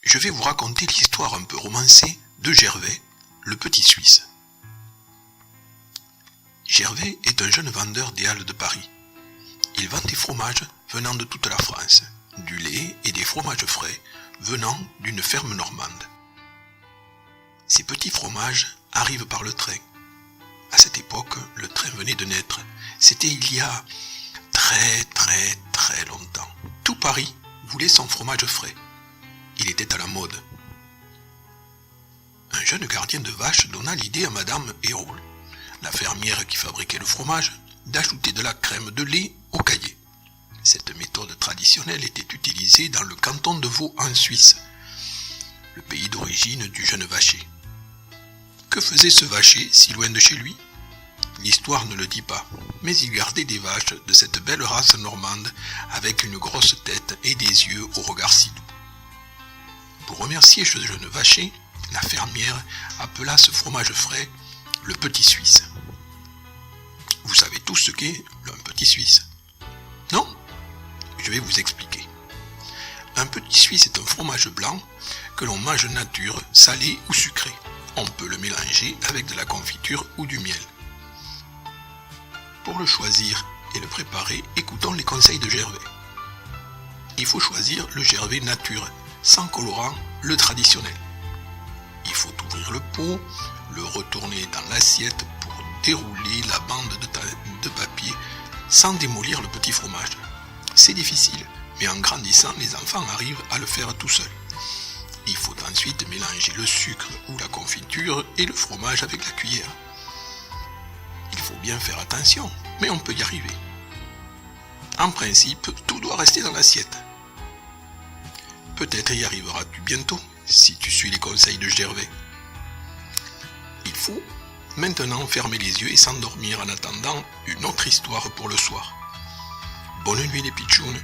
je vais vous raconter l'histoire un peu romancée de Gervais, le petit Suisse. Gervais est un jeune vendeur des Halles de Paris. Il vend des fromages venant de toute la France, du lait et des fromages frais venant d'une ferme normande. Ces petits fromages arrivent par le train. À cette époque, le train venait de naître. C'était il y a très longtemps. Tout Paris voulait son fromage frais. Il était à la mode. Un jeune gardien de vache donna l'idée à Madame Héroul, la fermière qui fabriquait le fromage, d'ajouter de la crème de lait au caillé. Cette méthode traditionnelle était utilisée dans le canton de Vaud en Suisse, le pays d'origine du jeune vacher. Que faisait ce vacher si loin de chez lui ? L'histoire ne le dit pas, mais il gardait des vaches de cette belle race normande avec une grosse tête et des yeux au regard si doux. Pour remercier ce jeune vacher, la fermière appela ce fromage frais le petit Suisse. Vous savez tous ce qu'est un petit Suisse ? Non ? Je vais vous expliquer. Un petit Suisse est un fromage blanc que l'on mange nature, salé ou sucré. On peut le mélanger avec de la confiture ou du miel. Pour le choisir et le préparer, écoutons les conseils de Gervais. Il faut choisir le Gervais nature, sans colorant, le traditionnel. Il faut ouvrir le pot, le retourner dans l'assiette pour dérouler la bande de papier sans démolir le petit fromage. C'est difficile, mais en grandissant, les enfants arrivent à le faire tout seuls. Il faut ensuite mélanger le sucre ou la confiture et le fromage avec la cuillère. Il faut bien faire attention, mais on peut y arriver. En principe, tout doit rester dans l'assiette. Peut-être y arriveras-tu bientôt, si tu suis les conseils de Gervais. Il faut maintenant fermer les yeux et s'endormir en attendant une autre histoire pour le soir. Bonne nuit les pitchounes.